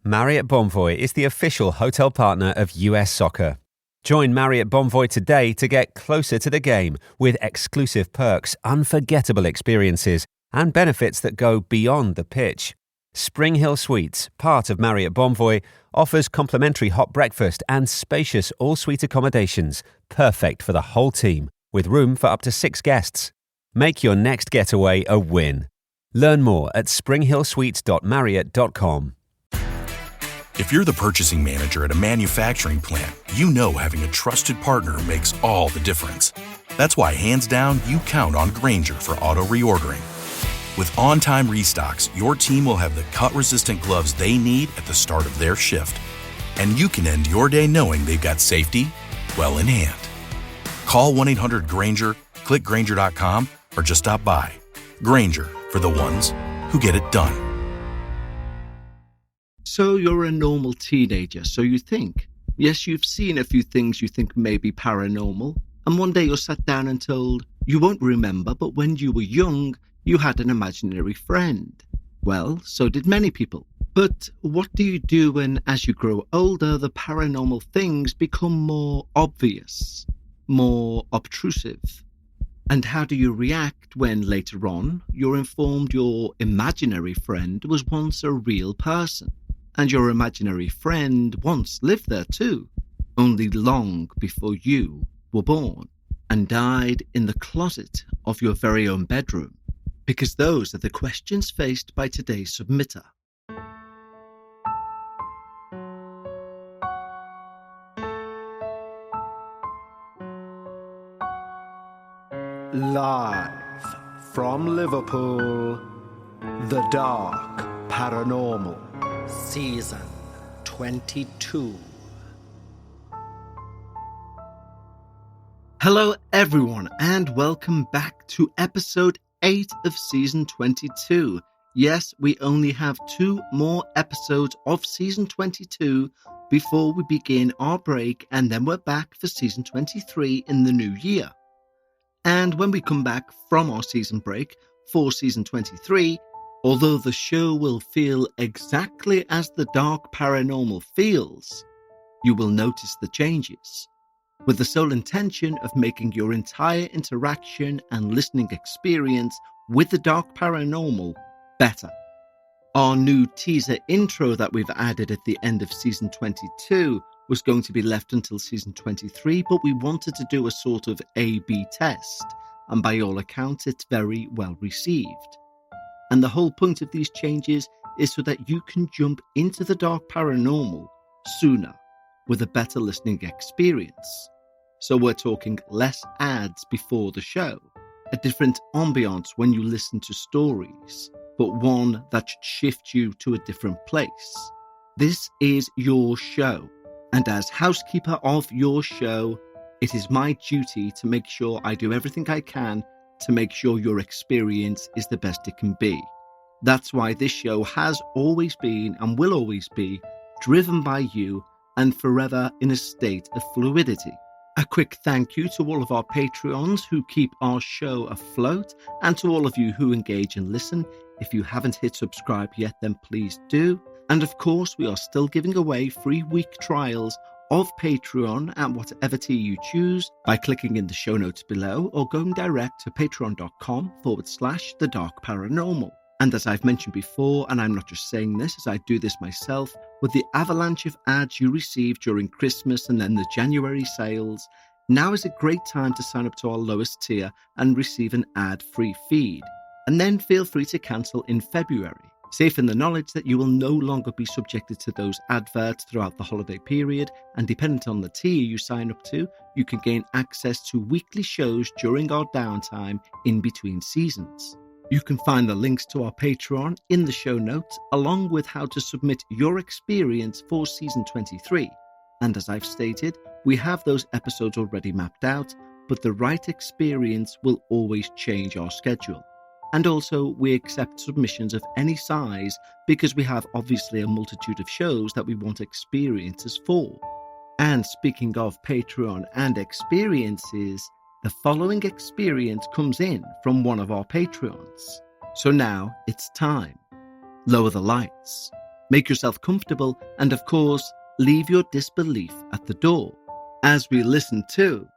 Marriott Bonvoy is the official hotel partner of US Soccer. Join Marriott Bonvoy today to get closer to the game with exclusive perks, unforgettable experiences, and benefits that go beyond the pitch. Spring Hill Suites, part of Marriott Bonvoy, offers complimentary hot breakfast and spacious all-suite accommodations, perfect for the whole team, with room for up to 6 guests. Make your next getaway a win. Learn more at springhillsuites.marriott.com. If you're the purchasing manager at a manufacturing plant, you know having a trusted partner makes all the difference. That's why, hands down, you count on Grainger for auto reordering. With on-time restocks, your team will have the cut-resistant gloves they need at the start of their shift. And you can end your day knowing they've got safety well in hand. Call 1-800-GRAINGER, click Grainger.com, or just stop by. Grainger, for the ones who get it done. So you're a normal teenager, so you think. Yes, you've seen a few things you think may be paranormal, and one day you're sat down and told, you won't remember, but when you were young, you had an imaginary friend. Well, so did many people. But what do you do when, as you grow older, the paranormal things become more obvious, more obtrusive? And how do you react when later on you're informed your imaginary friend was once a real person? And your imaginary friend once lived there too, only long before you were born, and died in the closet of your very own bedroom. Because those are the questions faced by today's submitter. Live from Liverpool, The Dark Paranormal, Season 22. Hello everyone, and welcome back to episode 8 of season 22. Yes, we only have 2 more episodes of season 22 before we begin our break, and then we're back for season 23 in the new year. And when we come back from our season break for season 23, although the show will feel exactly as the Dark Paranormal feels, you will notice the changes, with the sole intention of making your entire interaction and listening experience with the Dark Paranormal better. Our new teaser intro that we've added at the end of season 22 was going to be left until season 23, but we wanted to do a sort of A/B test, and by all accounts it's very well received. And the whole point of these changes is so that you can jump into the Dark Paranormal sooner with a better listening experience. So we're talking less ads before the show, a different ambiance when you listen to stories, but one that should shift you to a different place. This is your show, and as housekeeper of your show, it is my duty to make sure I do everything I can to make sure your experience is the best it can be. That's why this show has always been and will always be driven by you and forever in a state of fluidity. A quick thank you to all of our Patreons who keep our show afloat, and to all of you who engage and listen. If you haven't hit subscribe yet, then please do. And of course, we are still giving away free week trials of Patreon at whatever tier you choose by clicking in the show notes below or going direct to patreon.com/The Dark Paranormal. And as I've mentioned before, and I'm not just saying this as I do this myself, with the avalanche of ads you receive during Christmas and then the January sales, now is a great time to sign up to our lowest tier and receive an ad-free feed. And then feel free to cancel in February, safe in the knowledge that you will no longer be subjected to those adverts throughout the holiday period, and dependent on the tier you sign up to, you can gain access to weekly shows during our downtime in between seasons. You can find the links to our Patreon in the show notes, along with how to submit your experience for season 23. And as I've stated, we have those episodes already mapped out, but the right experience will always change our schedule. And also, we accept submissions of any size because we have obviously a multitude of shows that we want experiences for. And speaking of Patreon and experiences, the following experience comes in from one of our Patreons. So now it's time. Lower the lights, Make yourself comfortable and, of course, leave your disbelief at the door as we listen to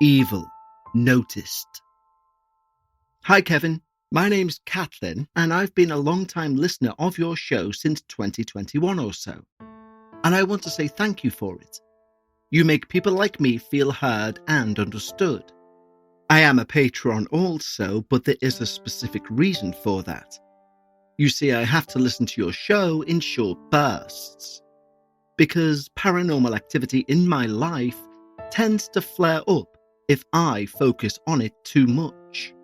Evil Noticed. Hi, Kevin. My name's Kathleen, and I've been a long-time listener of your show since 2021 or so. And I want to say thank you for it. You make people like me feel heard and understood. I am a patron also, but there is a specific reason for that. You see, I have to listen to your show in short bursts, because paranormal activity in my life tends to flare up if I focus on it too much.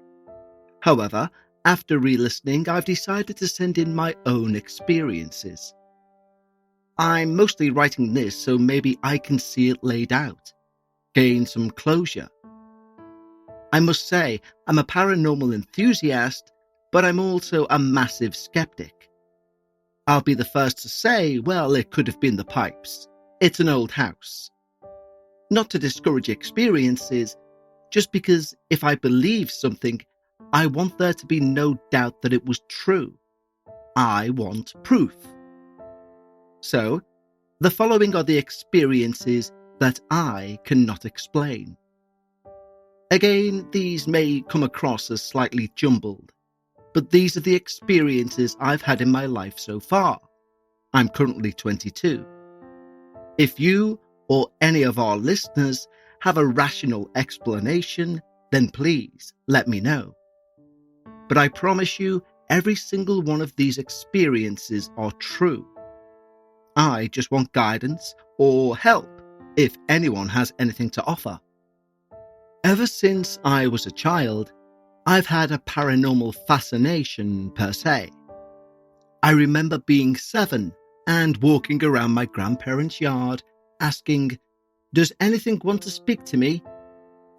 However, after re-listening, I've decided to send in my own experiences. I'm mostly writing this so maybe I can see it laid out, gain some closure. I must say, I'm a paranormal enthusiast, but I'm also a massive skeptic. I'll be the first to say, well, it could have been the pipes. It's an old house. Not to discourage experiences, just because if I believe something, I want there to be no doubt that it was true. I want proof. So, the following are the experiences that I cannot explain. Again, these may come across as slightly jumbled, but these are the experiences I've had in my life so far. I'm currently 22. If you or any of our listeners have a rational explanation, then please let me know. But I promise you, every single one of these experiences are true. I just want guidance or help if anyone has anything to offer. Ever since I was a child, I've had a paranormal fascination per se. I remember being 7 and walking around my grandparents' yard asking, "Does anything want to speak to me?"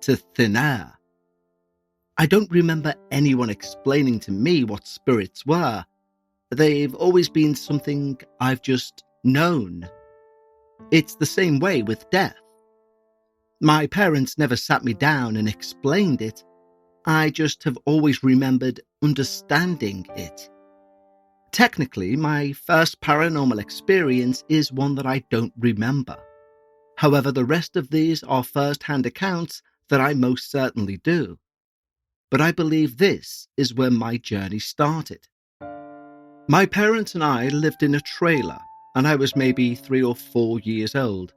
to thin air. I don't remember anyone explaining to me what spirits were. They've always been something I've just known. It's the same way with death. My parents never sat me down and explained it. I just have always remembered understanding it. Technically, my first paranormal experience is one that I don't remember. However, the rest of these are first-hand accounts that I most certainly do. But I believe this is where my journey started. My parents and I lived in a trailer, and I was maybe 3 or 4 years old.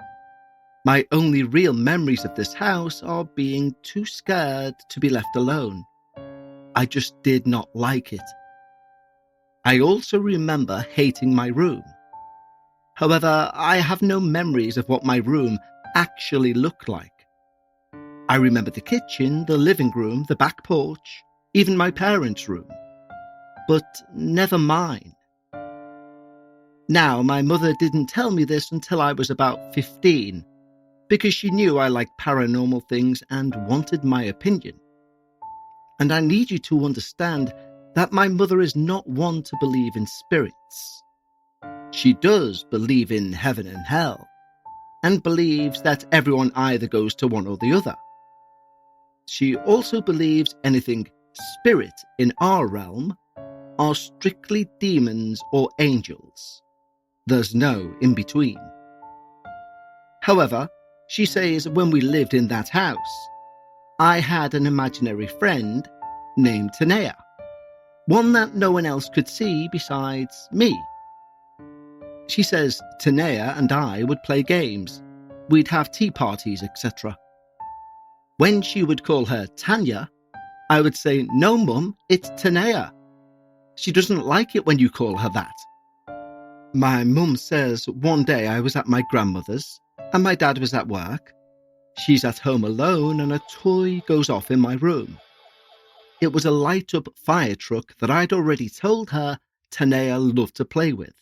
My only real memories of this house are being too scared to be left alone. I just did not like it. I also remember hating my room. However, I have no memories of what my room actually looked like. I remember the kitchen, the living room, the back porch, even my parents' room. But never mine. Now, my mother didn't tell me this until I was about 15, because she knew I liked paranormal things and wanted my opinion. And I need you to understand that my mother is not one to believe in spirits. She does believe in heaven and hell, and believes that everyone either goes to one or the other. She also believes anything spirit in our realm are strictly demons or angels. There's no in-between. However, she says when we lived in that house, I had an imaginary friend named Tanea, one that no one else could see besides me. She says Tanea and I would play games, we'd have tea parties, etc. When she would call her Tanya, I would say, "No, Mum, it's Tanea. She doesn't like it when you call her that." My mum says one day I was at my grandmother's and my dad was at work. She's at home alone and a toy goes off in my room. It was a light-up fire truck that I'd already told her Tanea loved to play with.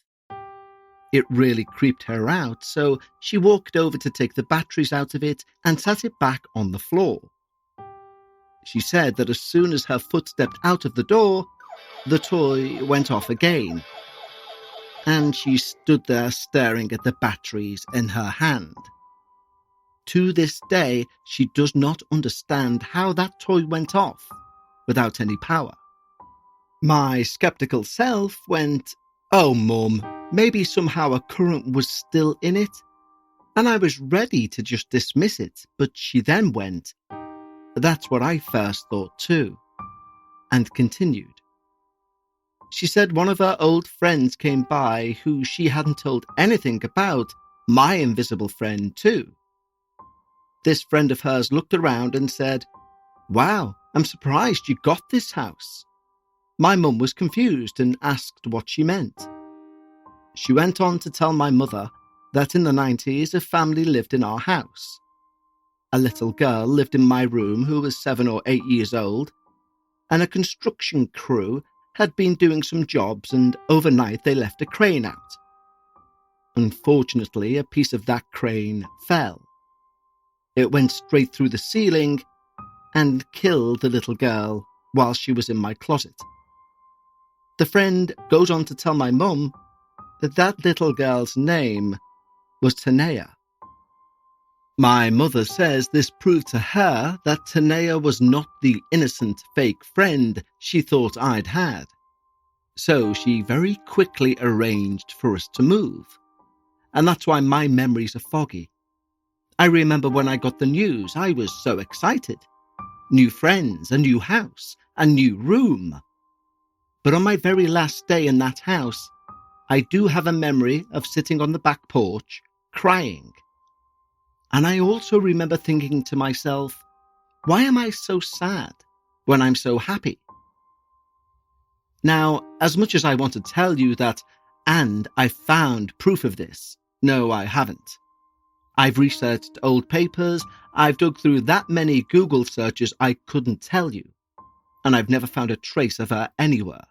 It really creeped her out, so she walked over to take the batteries out of it and sat it back on the floor. She said that as soon as her foot stepped out of the door, the toy went off again, and she stood there staring at the batteries in her hand. To this day, she does not understand how that toy went off without any power. My skeptical self went, "Oh, Mum, maybe somehow a current was still in it, and I was ready to just dismiss it, but she then went, "That's what I first thought too," and continued. She said one of her old friends came by who she hadn't told anything about, my invisible friend too. This friend of hers looked around and said, "Wow, I'm surprised you got this house." My mum was confused and asked what she meant. She went on to tell my mother that in the 90s a family lived in our house. A little girl lived in my room who was 7 or 8 years old, and a construction crew had been doing some jobs and overnight they left a crane out. Unfortunately, a piece of that crane fell. It went straight through the ceiling and killed the little girl while she was in my closet. The friend goes on to tell my mum that that little girl's name was Tanea. My mother says this proved to her that Tanea was not the innocent fake friend she thought I'd had. So she very quickly arranged for us to move. And that's why my memories are foggy. I remember when I got the news, I was so excited. New friends, a new house, a new room. But on my very last day in that house, I do have a memory of sitting on the back porch, crying. And I also remember thinking to myself, why am I so sad when I'm so happy? Now, as much as I want to tell you that, and I found proof of this, no, I haven't. I've researched old papers, I've dug through that many Google searches I couldn't tell you, and I've never found a trace of her anywhere.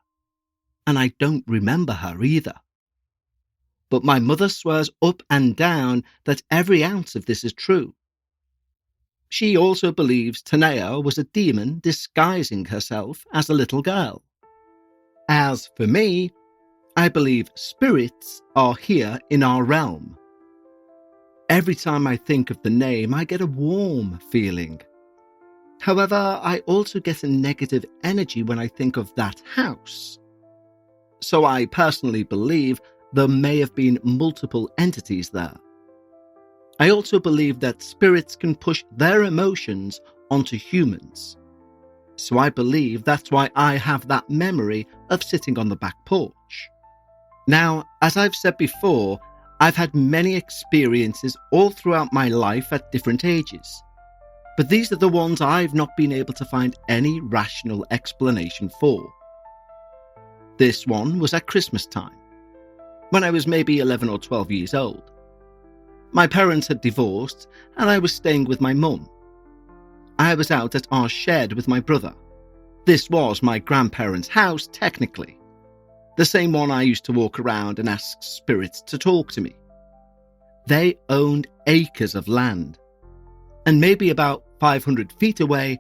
And I don't remember her either. But my mother swears up and down that every ounce of this is true. She also believes Tanea was a demon disguising herself as a little girl. As for me, I believe spirits are here in our realm. Every time I think of the name, I get a warm feeling. However, I also get a negative energy when I think of that house. So I personally believe there may have been multiple entities there. I also believe that spirits can push their emotions onto humans. So I believe that's why I have that memory of sitting on the back porch. Now, as I've said before, I've had many experiences all throughout my life at different ages. But these are the ones I've not been able to find any rational explanation for. This one was at Christmas time, when I was maybe 11 or 12 years old. My parents had divorced and I was staying with my mum. I was out at our shed with my brother. This was my grandparents' house, technically. The same one I used to walk around and ask spirits to talk to me. They owned acres of land. And maybe about 500 feet away,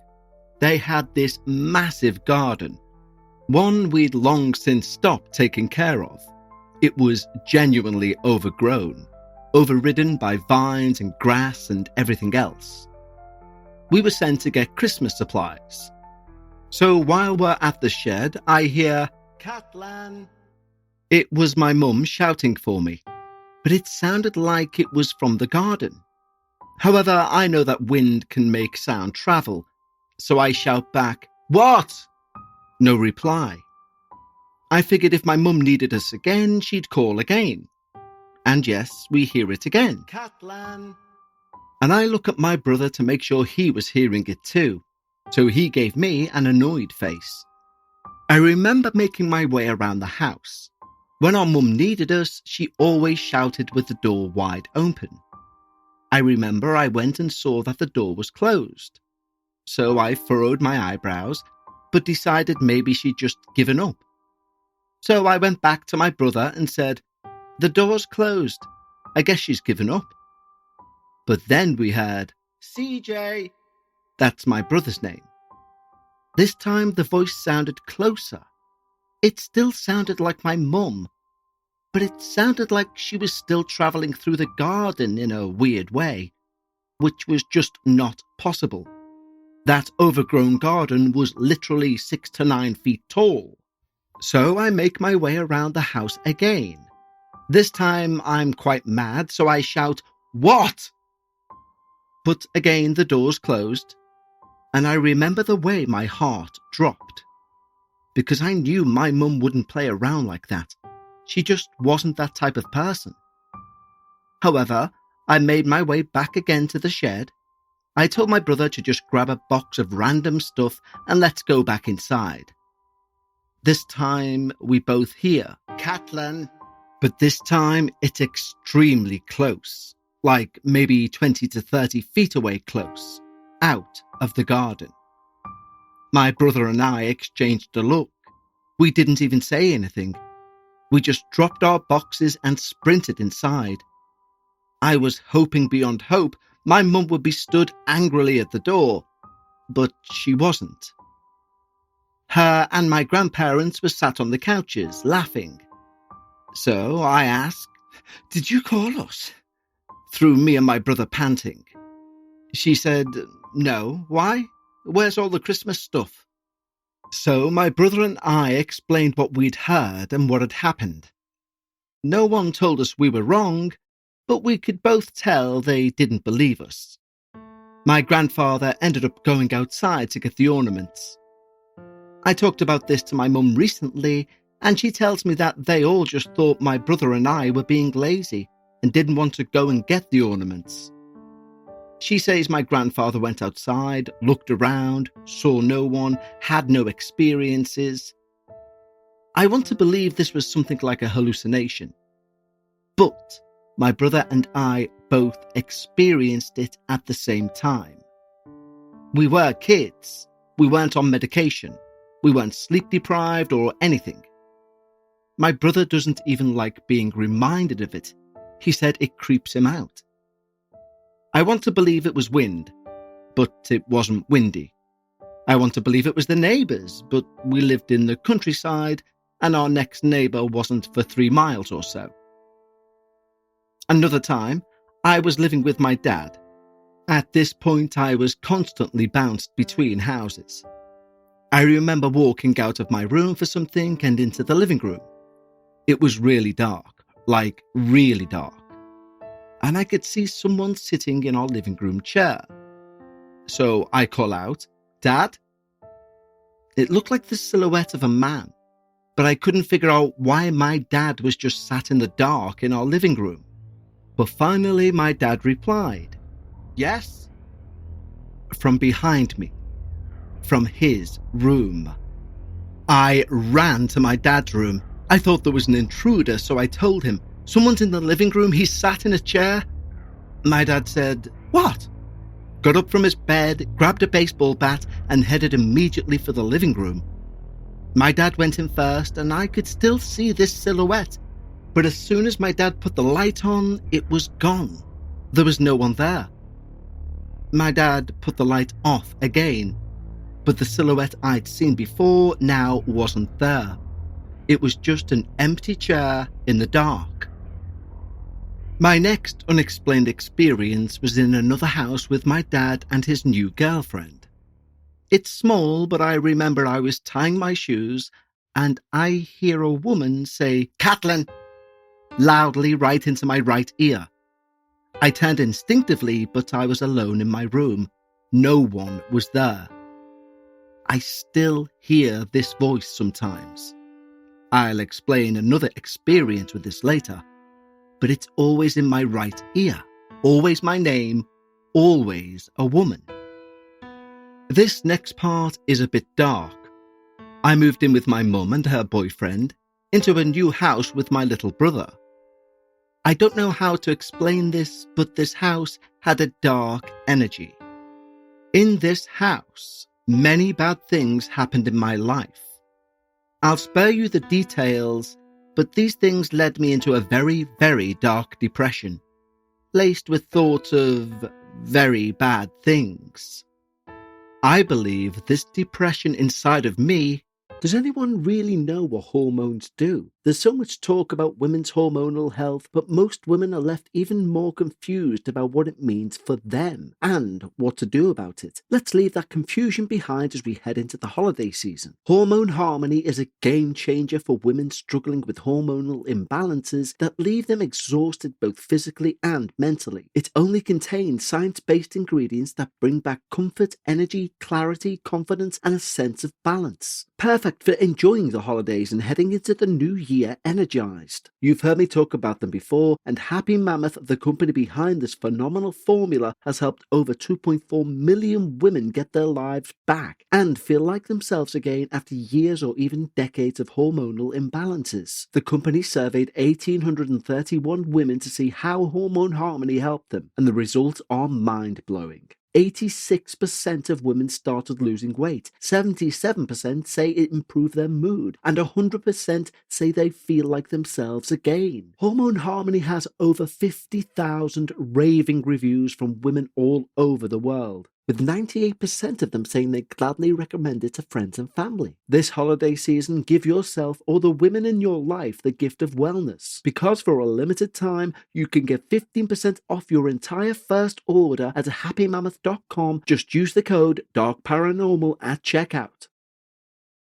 they had this massive garden. One we'd long since stopped taking care of. It was genuinely overgrown, overridden by vines and grass and everything else. We were sent to get Christmas supplies. So while we're at the shed, I hear, "Catlan." It was my mum shouting for me, but it sounded like it was from the garden. However, I know that wind can make sound travel, so I shout back, "What?" No reply. I figured if my mum needed us again, she'd call again. And yes, we hear it again. "Catlan." And I look at my brother to make sure he was hearing it too, so he gave me an annoyed face. I remember making my way around the house. When our mum needed us, she always shouted with the door wide open. I remember I went and saw that the door was closed. So I furrowed my eyebrows, but decided maybe she'd just given up. So I went back to my brother and said, "The door's closed. I guess she's given up." But then we heard, "CJ." That's my brother's name. This time the voice sounded closer. It still sounded like my mum, but it sounded like she was still travelling through the garden in a weird way, which was just not possible. That overgrown garden was literally 6 to 9 feet tall. So I make my way around the house again. This time I'm quite mad, so I shout, "What?" But again the door's closed, and I remember the way my heart dropped. Because I knew my mum wouldn't play around like that. She just wasn't that type of person. However, I made my way back again to the shed. I told my brother to just grab a box of random stuff and let's go back inside. This time we both hear, "Catelyn," but this time it's extremely close, like maybe 20 to 30 feet away close, out of the garden. My brother and I exchanged a look. We didn't even say anything. We just dropped our boxes and sprinted inside. I was hoping beyond hope my mum would be stood angrily at the door, but she wasn't. Her and my grandparents were sat on the couches, laughing. So I asked, "Did you call us?" through me and my brother panting. She said, "No, why? Where's all the Christmas stuff?" So my brother and I explained what we'd heard and what had happened. No one told us we were wrong, but we could both tell they didn't believe us. My grandfather ended up going outside to get the ornaments. I talked about this to my mum recently, and she tells me that they all just thought my brother and I were being lazy and didn't want to go and get the ornaments. She says my grandfather went outside, looked around, saw no one, had no experiences. I want to believe this was something like a hallucination. But my brother and I both experienced it at the same time. We were kids. We weren't on medication. We weren't sleep deprived or anything. My brother doesn't even like being reminded of it. He said it creeps him out. I want to believe it was wind, but it wasn't windy. I want to believe it was the neighbours, but we lived in the countryside and our next neighbour wasn't for 3 miles or so. Another time, I was living with my dad. At this point, I was constantly bounced between houses. I remember walking out of my room for something and into the living room. It was really dark, like really dark. And I could see someone sitting in our living room chair. So I call out, "Dad?" It looked like the silhouette of a man, but I couldn't figure out why my dad was just sat in the dark in our living room. But finally my dad replied, "Yes?" From behind me, from his room. I ran to my dad's room. I thought there was an intruder, so I told him, "Someone's in the living room, he's sat in a chair." My dad said, "What?" Got up from his bed, grabbed a baseball bat, and headed immediately for the living room. My dad went in first, and I could still see this silhouette, but as soon as my dad put the light on, it was gone. There was no one there. My dad put the light off again, but the silhouette I'd seen before now wasn't there. It was just an empty chair in the dark. My next unexplained experience was in another house with my dad and his new girlfriend. It's small, but I remember I was tying my shoes and I hear a woman say, "Catelyn," loudly right into my right ear. I turned instinctively, but I was alone in my room. No one was there. I still hear this voice sometimes. I'll explain another experience with this later, but it's always in my right ear, always my name, always a woman. This next part is a bit dark. I moved in with my mum and her boyfriend into a new house with my little brother. I don't know how to explain this, but this house had a dark energy. In this house, many bad things happened in my life. I'll spare you the details, but these things led me into a very, very dark depression, laced with thoughts of very bad things. I believe this depression inside of me, does anyone really know what hormones do? There's so much talk about women's hormonal health, but most women are left even more confused about what it means for them and what to do about it. Let's leave that confusion behind as we head into the holiday season. Hormone Harmony is a game changer for women struggling with hormonal imbalances that leave them exhausted both physically and mentally. It only contains science-based ingredients that bring back comfort, energy, clarity, confidence, and a sense of balance. Perfect for enjoying the holidays and heading into the new year energized. You've heard me talk about them before, and Happy Mammoth, the company behind this phenomenal formula, has helped over 2.4 million women get their lives back and feel like themselves again after years or even decades of hormonal imbalances. The company surveyed 1,831 women to see how Hormone Harmony helped them, and the results are mind-blowing. 86% of women started losing weight, 77% say it improved their mood, and 100% say they feel like themselves again. Hormone Harmony has over 50,000 raving reviews from women all over the world, with 98% of them saying they gladly recommend it to friends and family. This holiday season, give yourself or the women in your life the gift of wellness, because for a limited time, you can get 15% off your entire first order at happymammoth.com. Just use the code Dark Paranormal at checkout.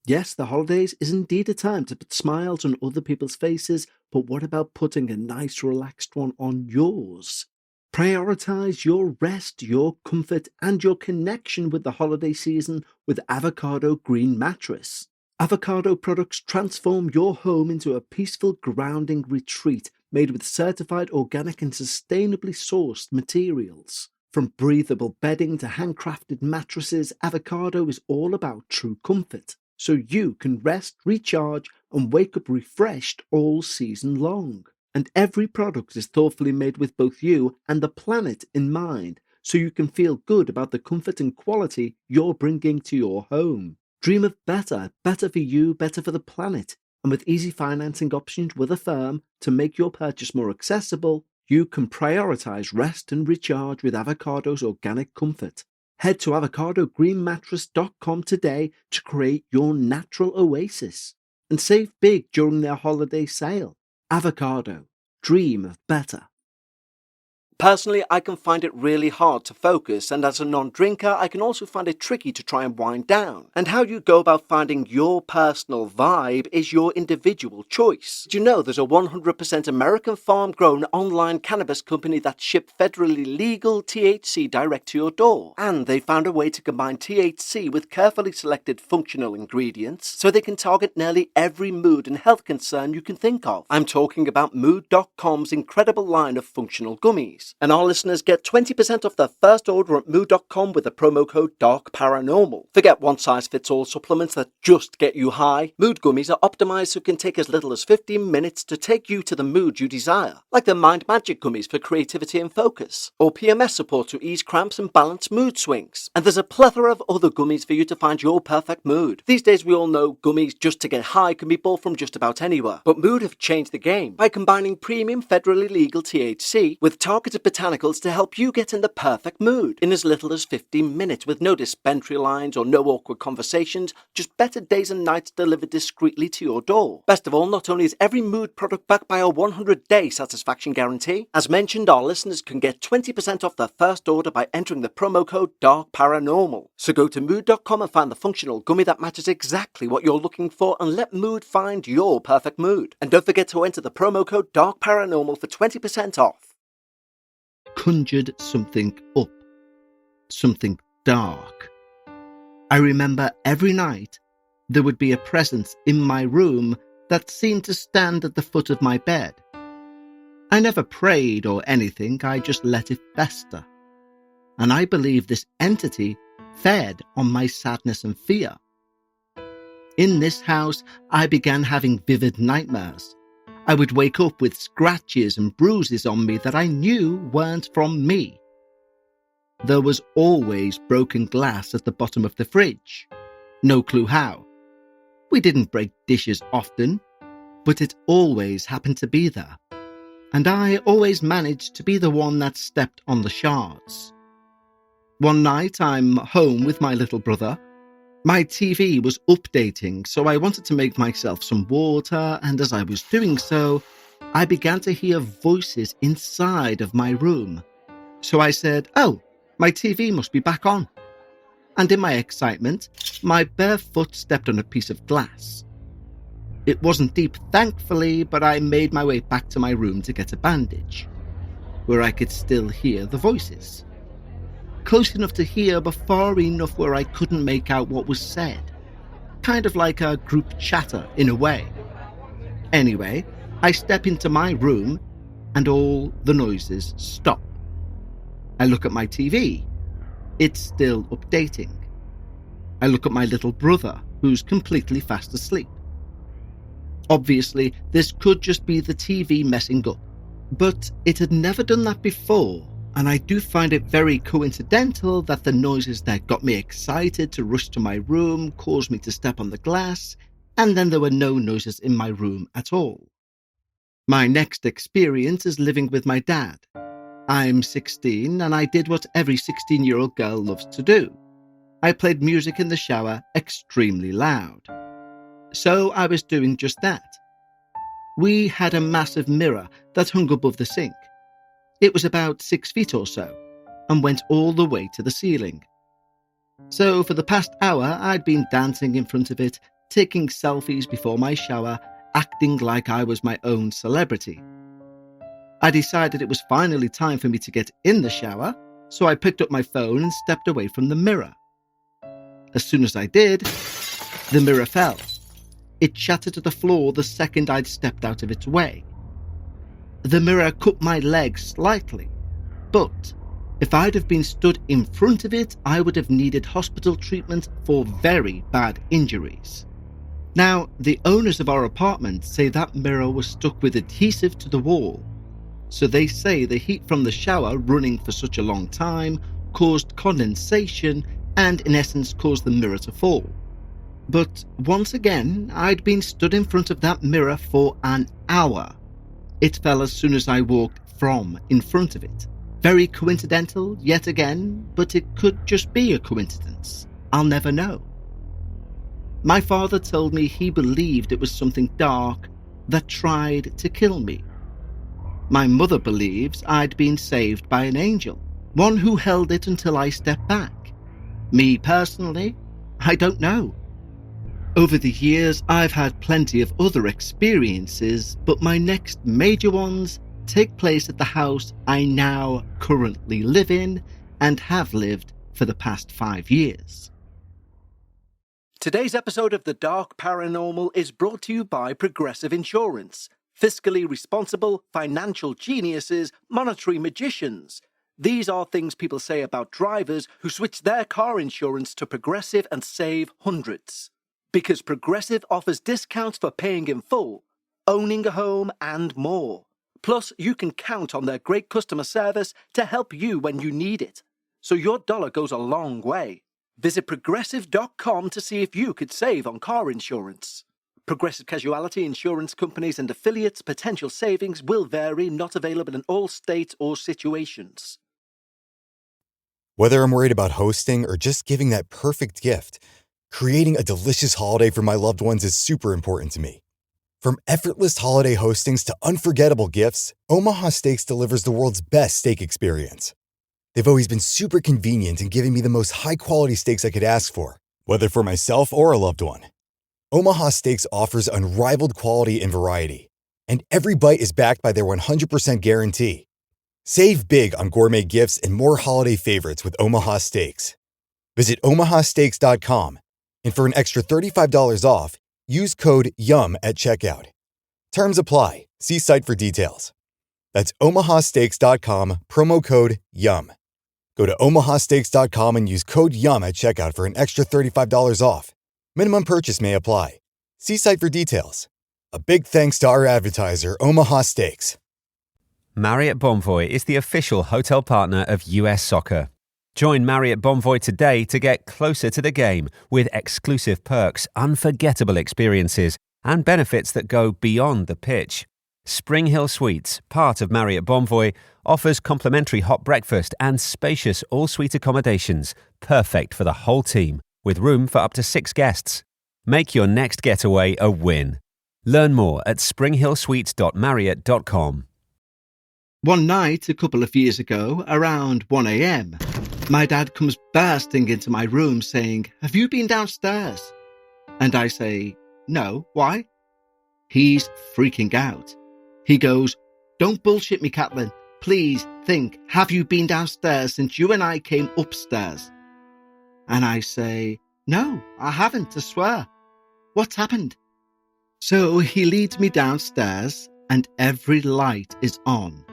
Yes, the holidays is indeed a time to put smiles on other people's faces, but what about putting a nice relaxed one on yours? Prioritize your rest, your comfort, and your connection with the holiday season with Avocado Green Mattress. Avocado products transform your home into a peaceful, grounding retreat made with certified organic and sustainably sourced materials. From breathable bedding to handcrafted mattresses, Avocado is all about true comfort, so you can rest, recharge, and wake up refreshed all season long. And every product is thoughtfully made with both you and the planet in mind, so you can feel good about the comfort and quality you're bringing to your home. Dream of better, better for you, better for the planet. And with easy financing options with a firm to make your purchase more accessible, you can prioritize rest and recharge with Avocado's organic comfort. Head to avocadogreenmattress.com today to create your natural oasis and save big during their holiday sale. Avocado. Dream of better. Personally, I can find it really hard to focus, and as a non-drinker, I can also find it tricky to try and wind down. And how you go about finding your personal vibe is your individual choice. Do you know there's a 100% American farm-grown online cannabis company that ships federally legal THC direct to your door? And they found a way to combine THC with carefully selected functional ingredients so they can target nearly every mood and health concern you can think of. I'm talking about Mood.com's incredible line of functional gummies. And our listeners get 20% off their first order at Mood.com with the promo code Dark Paranormal. Forget one-size-fits-all supplements that just get you high. Mood gummies are optimized so it can take as little as 15 minutes to take you to the mood you desire, like the Mind Magic gummies for creativity and focus, or PMS support to ease cramps and balance mood swings. And there's a plethora of other gummies for you to find your perfect mood. These days we all know gummies just to get high can be bought from just about anywhere, but Mood have changed the game by combining premium federally legal THC with targeted botanicals to help you get in the perfect mood in as little as 15 minutes with no dispensary lines or no awkward conversations, just better days and nights delivered discreetly to your door. Best of all, not only is every mood product backed by a 100-day satisfaction guarantee, as mentioned, our listeners can get 20% off their first order by entering the promo code Dark Paranormal. So go to Mood.com and find the functional gummy that matches exactly what you're looking for and let Mood find your perfect mood. And don't forget to enter the promo code Dark Paranormal for 20% off. Conjured something up, something dark. I remember every night there would be a presence in my room that seemed to stand at the foot of my bed. I never prayed or anything, I just let it fester. And I believe this entity fed on my sadness and fear. In this house, I began having vivid nightmares. I would wake up with scratches and bruises on me that I knew weren't from me. There was always broken glass at the bottom of the fridge. No clue how. We didn't break dishes often, but it always happened to be there. And I always managed to be the one that stepped on the shards. One night I'm home with my little brother. My TV was updating, so I wanted to make myself some water, and as I was doing so, I began to hear voices inside of my room. So I said, "Oh, my TV must be back on." And in my excitement, my bare foot stepped on a piece of glass. It wasn't deep, thankfully, but I made my way back to my room to get a bandage, where I could still hear the voices. Close enough to hear, but far enough where I couldn't make out what was said. Kind of like a group chatter, in a way. Anyway, I step into my room, and all the noises stop. I look at my TV. It's still updating. I look at my little brother, who's completely fast asleep. Obviously, this could just be the TV messing up, but it had never done that before, and I do find it very coincidental that the noises that got me excited to rush to my room caused me to step on the glass, and then there were no noises in my room at all. My next experience is living with my dad. I'm 16, and I did what every 16-year-old girl loves to do. I played music in the shower extremely loud. So I was doing just that. We had a massive mirror that hung above the sink. It was about 6 feet or so, and went all the way to the ceiling. So for the past hour, I'd been dancing in front of it, taking selfies before my shower, acting like I was my own celebrity. I decided it was finally time for me to get in the shower, so I picked up my phone and stepped away from the mirror. As soon as I did, the mirror fell. It shattered to the floor the second I'd stepped out of its way. The mirror cut my leg slightly, but if I'd have been stood in front of it, I would have needed hospital treatment for very bad injuries. Now, the owners of our apartment say that mirror was stuck with adhesive to the wall, so they say the heat from the shower running for such a long time caused condensation and in essence caused the mirror to fall. But once again, I'd been stood in front of that mirror for an hour. It fell as soon as I walked from in front of it. Very coincidental, yet again, but it could just be a coincidence. I'll never know. My father told me he believed it was something dark that tried to kill me. My mother believes I'd been saved by an angel, one who held it until I stepped back. Me personally, I don't know. Over the years, I've had plenty of other experiences, but my next major ones take place at the house I now currently live in and have lived for the past 5 years. Today's episode of The Dark Paranormal is brought to you by Progressive Insurance. Fiscally responsible, financial geniuses, monetary magicians. These are things people say about drivers who switch their car insurance to Progressive and save hundreds. Because Progressive offers discounts for paying in full, owning a home, and more. Plus, you can count on their great customer service to help you when you need it. So your dollar goes a long way. Visit Progressive.com to see if you could save on car insurance. Progressive Casualty Insurance Companies and affiliates' potential savings will vary, not available in all states or situations. Whether I'm worried about hosting or just giving that perfect gift, creating a delicious holiday for my loved ones is super important to me. From effortless holiday hostings to unforgettable gifts, Omaha Steaks delivers the world's best steak experience. They've always been super convenient in giving me the most high-quality steaks I could ask for, whether for myself or a loved one. Omaha Steaks offers unrivaled quality and variety, and every bite is backed by their 100% guarantee. Save big on gourmet gifts and more holiday favorites with Omaha Steaks. Visit omahasteaks.com, and for an extra $35 off, use code YUM at checkout. Terms apply. See site for details. That's omahasteaks.com, promo code YUM. Go to omahasteaks.com and use code YUM at checkout for an extra $35 off. Minimum purchase may apply. See site for details. A big thanks to our advertiser, Omaha Steaks. Marriott Bonvoy is the official hotel partner of US Soccer. Join Marriott Bonvoy today to get closer to the game with exclusive perks, unforgettable experiences, and benefits that go beyond the pitch. Spring Hill Suites, part of Marriott Bonvoy, offers complimentary hot breakfast and spacious all-suite accommodations, perfect for the whole team, with room for up to 6 guests. Make your next getaway a win. Learn more at springhillsuites.marriott.com. One night, a couple of years ago, around 1 a.m, my dad comes bursting into my room saying, "Have you been downstairs?" And I say, "No, why?" He's freaking out. He goes, "Don't bullshit me, Catelyn. Please think, have you been downstairs since you and I came upstairs?" And I say, "No, I haven't, I swear. What's happened?" So he leads me downstairs and every light is on.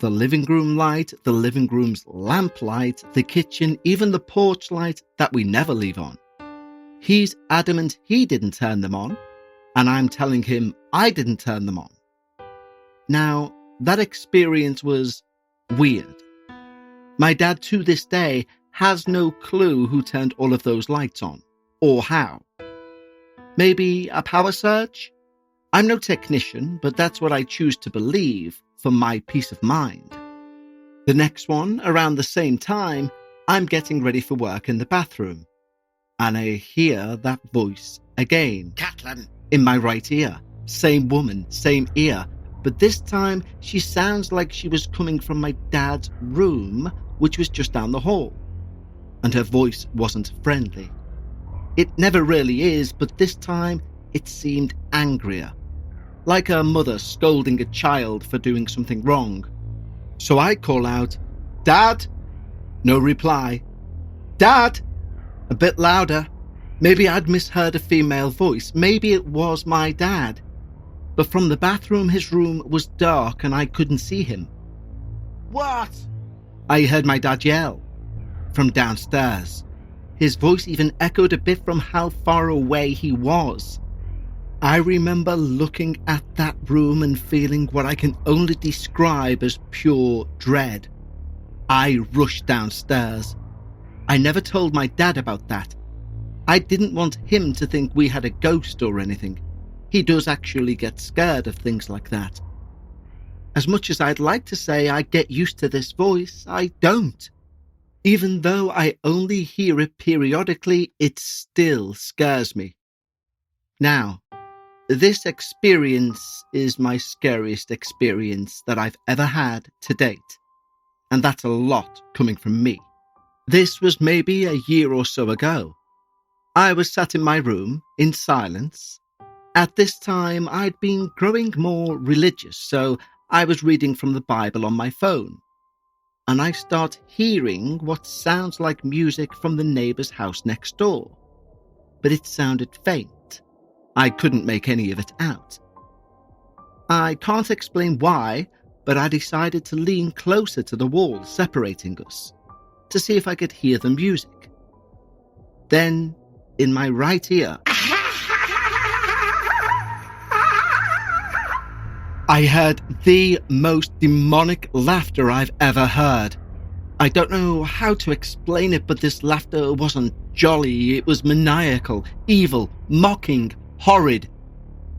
The living room light, the living room's lamp light, the kitchen, even the porch light that we never leave on. He's adamant he didn't turn them on, and I'm telling him I didn't turn them on. Now, that experience was weird. My dad to this day has no clue who turned all of those lights on, or how. Maybe a power surge? I'm no technician, but that's what I choose to believe for my peace of mind. The next one, around the same time, I'm getting ready for work in the bathroom, and I hear that voice again, "Catelyn," in my right ear. Same woman, same ear, but this time she sounds like she was coming from my dad's room, which was just down the hall. And her voice wasn't friendly. It never really is, but this time it seemed angrier. Like a mother scolding a child for doing something wrong. So I call out, "Dad?" No reply. "Dad?" A bit louder. Maybe I'd misheard a female voice. Maybe it was my dad. But from the bathroom, his room was dark and I couldn't see him. "What?" I heard my dad yell. From downstairs. His voice even echoed a bit from how far away he was. I remember looking at that room and feeling what I can only describe as pure dread. I rushed downstairs. I never told my dad about that. I didn't want him to think we had a ghost or anything. He does actually get scared of things like that. As much as I'd like to say I get used to this voice, I don't. Even though I only hear it periodically, it still scares me. Now, this experience is my scariest experience that I've ever had to date. And that's a lot coming from me. This was maybe a year or so ago. I was sat in my room, in silence. At this time, I'd been growing more religious, so I was reading from the Bible on my phone. And I start hearing what sounds like music from the neighbour's house next door. But it sounded faint. I couldn't make any of it out. I can't explain why, but I decided to lean closer to the wall separating us, to see if I could hear the music. Then, in my right ear, I heard the most demonic laughter I've ever heard. I don't know how to explain it, but this laughter wasn't jolly. It was maniacal, evil, mocking, horrid.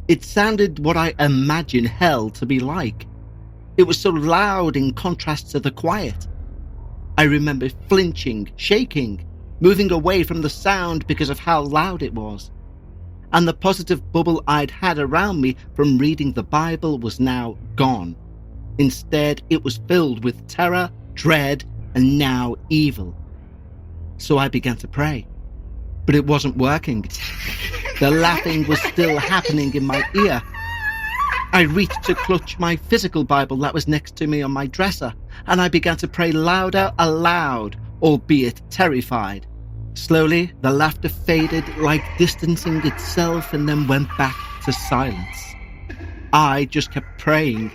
It sounded what I imagine hell to be like. It was so loud in contrast to the quiet. I remember flinching, shaking, moving away from the sound because of how loud it was. And the positive bubble I'd had around me from reading the Bible was now gone. Instead, it was filled with terror, dread, and now evil. So I began to pray. But it wasn't working. The laughing was still happening in my ear. I reached to clutch my physical Bible that was next to me on my dresser, and I began to pray louder aloud, albeit terrified. Slowly, the laughter faded, like distancing itself, and then went back to silence. I just kept praying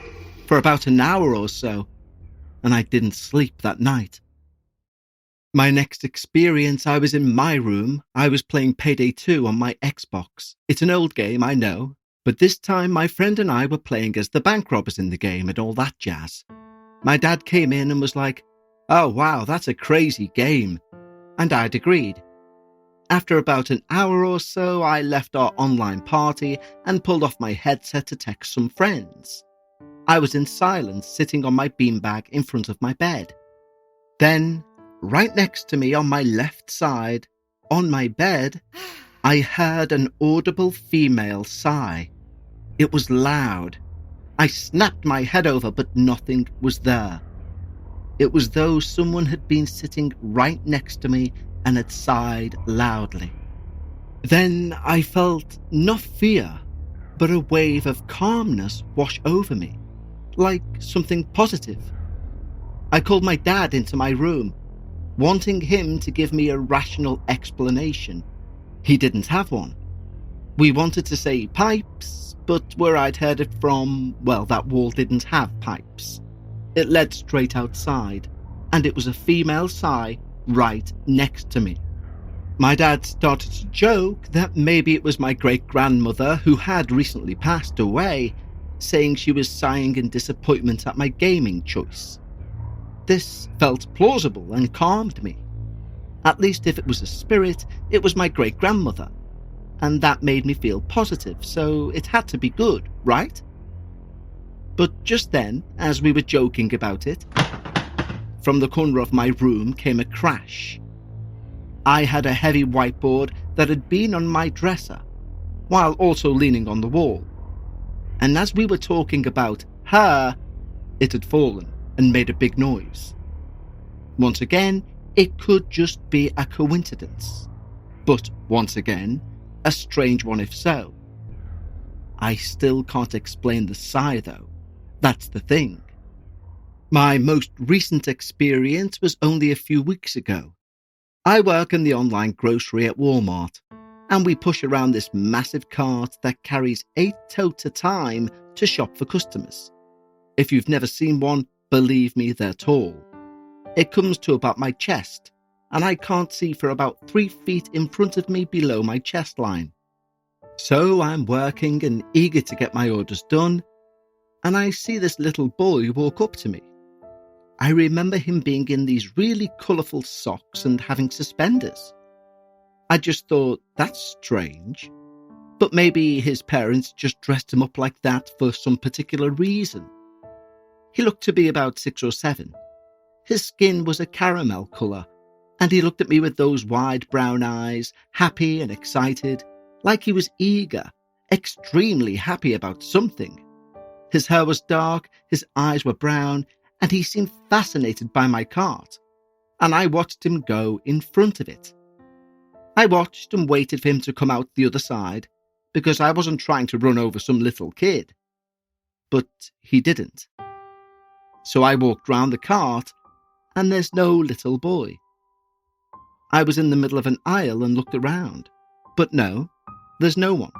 for about an hour or so, and I didn't sleep that night. My next experience, I was in my room. I was playing Payday 2 on my Xbox. It's an old game, I know, but this time my friend and I were playing as the bank robbers in the game and all that jazz. My dad came in and was like, "Oh wow, that's a crazy game." And I'd agreed. After about an hour or so, I left our online party and pulled off my headset to text some friends. I was in silence, sitting on my beanbag in front of my bed. Then, right next to me on my left side, on my bed, I heard an audible female sigh. It was loud. I snapped my head over, but nothing was there. It was though someone had been sitting right next to me and had sighed loudly. Then I felt not fear, but a wave of calmness wash over me, like something positive. I called my dad into my room, wanting him to give me a rational explanation. He didn't have one. We wanted to say pipes, but where I'd heard it from, well, that wall didn't have pipes. It led straight outside, and it was a female sigh right next to me. My dad started to joke that maybe it was my great-grandmother who had recently passed away, saying she was sighing in disappointment at my gaming choice. This felt plausible and calmed me. At least if it was a spirit, it was my great-grandmother, and that made me feel positive, so it had to be good, right? But just then, as we were joking about it, from the corner of my room came a crash. I had a heavy whiteboard that had been on my dresser, while also leaning on the wall. And as we were talking about her, it had fallen and made a big noise. Once again, it could just be a coincidence. But once again, a strange one if so. I still can't explain the sigh though. That's the thing. My most recent experience was only a few weeks ago. I work in the online grocery at Walmart, and we push around this massive cart that carries 8 totes at a time to shop for customers. If you've never seen one, believe me, they're tall. It comes to about my chest, and I can't see for about 3 feet in front of me below my chest line. So I'm working and eager to get my orders done, and I see this little boy walk up to me. I remember him being in these really colourful socks and having suspenders. I just thought, that's strange. But maybe his parents just dressed him up like that for some particular reason. He looked to be about 6 or 7. His skin was a caramel colour, and he looked at me with those wide brown eyes, happy and excited, like he was eager, extremely happy about something. His hair was dark, his eyes were brown, and he seemed fascinated by my cart, and I watched him go in front of it. I watched and waited for him to come out the other side, because I wasn't trying to run over some little kid. But he didn't. So I walked round the cart, and there's no little boy. I was in the middle of an aisle and looked around, but no, there's no one.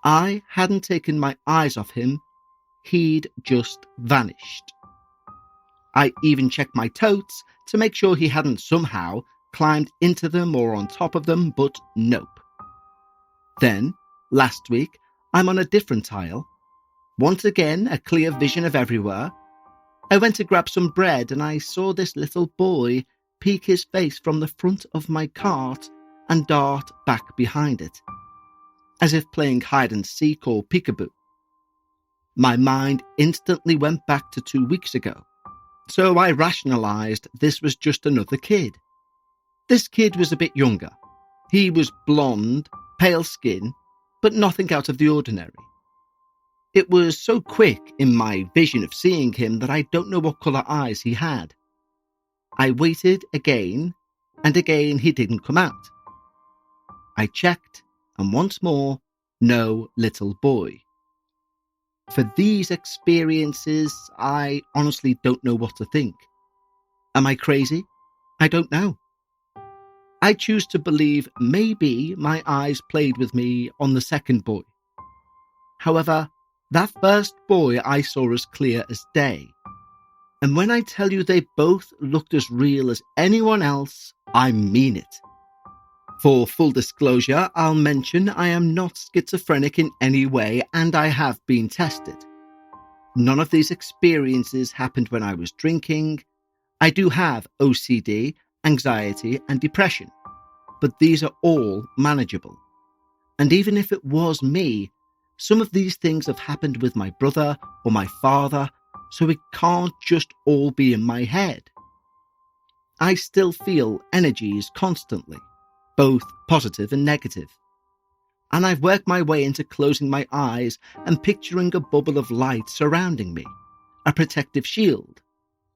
I hadn't taken my eyes off him, he'd just vanished. I even checked my totes to make sure he hadn't somehow climbed into them or on top of them, but nope. Then, last week, I'm on a different aisle. Once again, a clear vision of everywhere. I went to grab some bread and I saw this little boy peek his face from the front of my cart and dart back behind it, as if playing hide and seek or peekaboo. My mind instantly went back to 2 weeks ago. So I rationalised this was just another kid. This kid was a bit younger. He was blonde, pale skin, but nothing out of the ordinary. It was so quick in my vision of seeing him that I don't know what colour eyes he had. I waited again, and again he didn't come out. I checked, and once more, no little boy. For these experiences, I honestly don't know what to think. Am I crazy? I don't know. I choose to believe maybe my eyes played with me on the second boy. However, that first boy I saw as clear as day. And when I tell you they both looked as real as anyone else, I mean it. For full disclosure, I'll mention I am not schizophrenic in any way, and I have been tested. None of these experiences happened when I was drinking. I do have OCD, anxiety, and depression, but these are all manageable. And even if it was me, some of these things have happened with my brother or my father, so it can't just all be in my head. I still feel energies constantly. both positive and negative. And I've worked my way into closing my eyes and picturing a bubble of light surrounding me, a protective shield,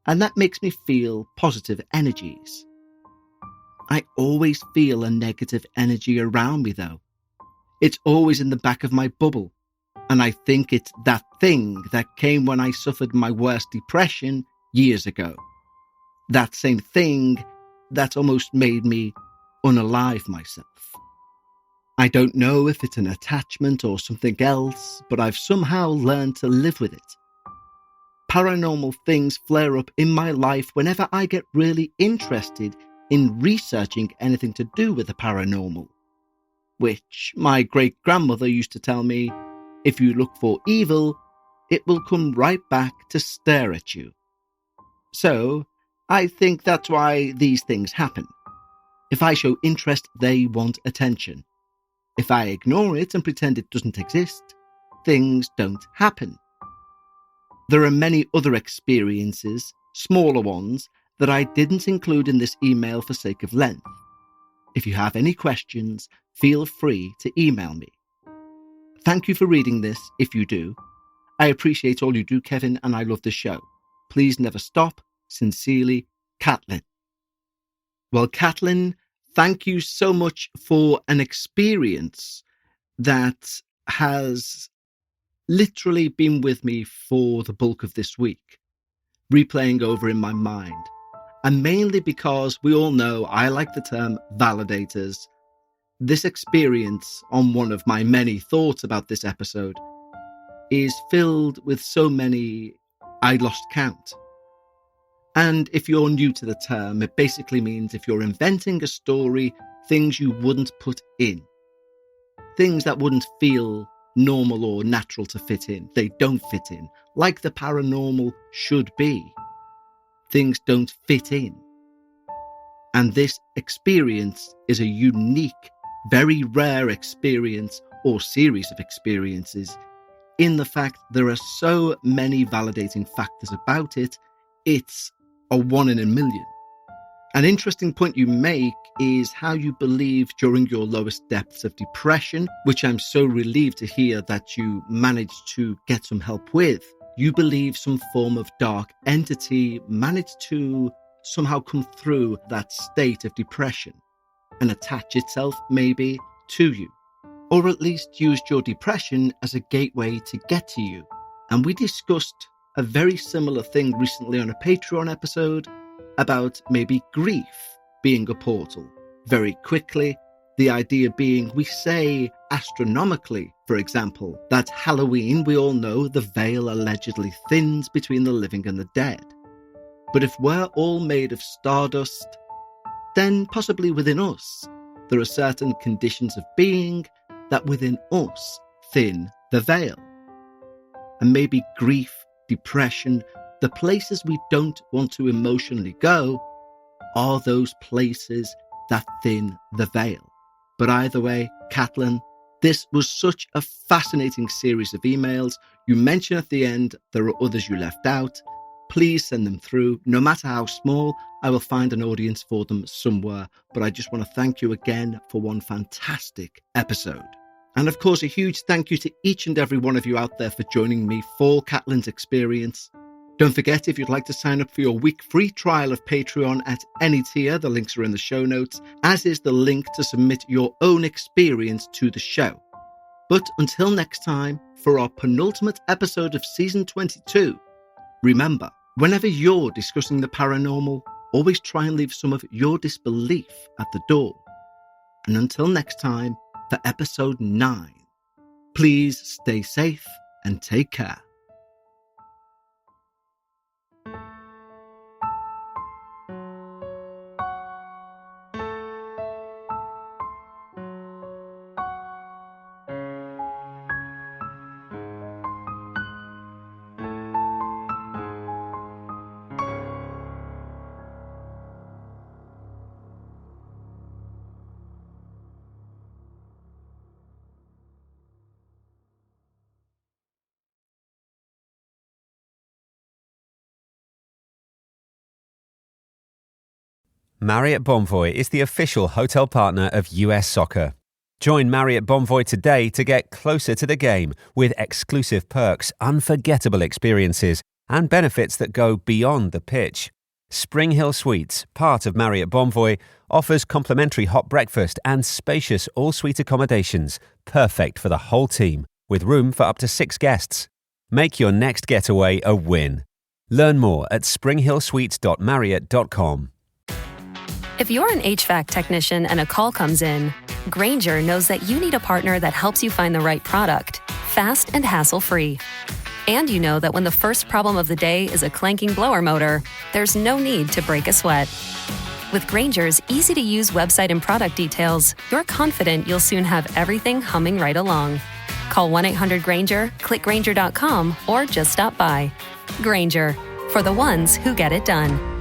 and that makes me feel positive energies. I always feel a negative energy around me though. It's always in the back of my bubble, and I think it's that thing that came when I suffered my worst depression years ago. That same thing that almost made me unalive myself. I don't know if it's an attachment or something else, but I've somehow learned to live with it. Paranormal things flare up in my life whenever I get really interested in researching anything to do with the paranormal, which my great-grandmother used to tell me, if you look for evil, it will come right back to stare at you. So, I think that's why these things happen. If I show interest, they want attention. If I ignore it and pretend it doesn't exist, things don't happen. There are many other experiences, smaller ones, that I didn't include in this email for sake of length. If you have any questions, feel free to email me. Thank you for reading this, if you do. I appreciate all you do, Kevin, and I love the show. Please never stop. Sincerely, Caitlin. Well, Caitlin, thank you so much for an experience that has literally been with me for the bulk of this week, replaying over in my mind. And mainly because we all know I like the term validators. This experience, on one of my many thoughts about this episode, is filled with so many I lost count. And if you're new to the term, it basically means if you're inventing a story, things you wouldn't put in. Things that wouldn't feel normal or natural to fit in. They don't fit in, like the paranormal should be. Things don't fit in. And this experience is a unique, very rare experience or series of experiences in the fact there are so many validating factors about it, it's a 1 in a million. An interesting point you make is how you believe during your lowest depths of depression, which I'm so relieved to hear that you managed to get some help with. You believe some form of dark entity managed to somehow come through that state of depression and attach itself maybe to you, or at least used your depression as a gateway to get to you. And we discussed a very similar thing recently on a Patreon episode about maybe grief being a portal. Very quickly, the idea being, we say astronomically, for example, that Halloween, we all know the veil allegedly thins between the living and the dead. But if we're all made of stardust, then possibly within us, there are certain conditions of being that within us thin the veil. And maybe grief, depression, the places we don't want to emotionally go, are those places that thin the veil. But either way, Caitlin, this was such a fascinating series of emails. You mentioned at the end there are others you left out. Please send them through. No matter how small, I will find an audience for them somewhere. But I just want to thank you again for one fantastic episode. And of course, a huge thank you to each and every one of you out there for joining me for Caitlin's experience. Don't forget, if you'd like to sign up for your week free trial of Patreon at any tier, the links are in the show notes, as is the link to submit your own experience to the show. But until next time, for our penultimate episode of season 22, remember, whenever you're discussing the paranormal, always try and leave some of your disbelief at the door. And until next time, for episode 9, please stay safe and take care. Marriott Bonvoy is the official hotel partner of US Soccer. Join Marriott Bonvoy today to get closer to the game with exclusive perks, unforgettable experiences, and benefits that go beyond the pitch. Spring Hill Suites, part of Marriott Bonvoy, offers complimentary hot breakfast and spacious all-suite accommodations, perfect for the whole team, with room for up to 6 guests. Make your next getaway a win. Learn more at springhillsuites.marriott.com. If you're an HVAC technician and a call comes in, Grainger knows that you need a partner that helps you find the right product, fast and hassle-free. And you know that when the first problem of the day is a clanking blower motor, there's no need to break a sweat. With Grainger's easy-to-use website and product details, you're confident you'll soon have everything humming right along. Call 1-800-GRAINGER, click Grainger.com, or just stop by. Grainger, for the ones who get it done.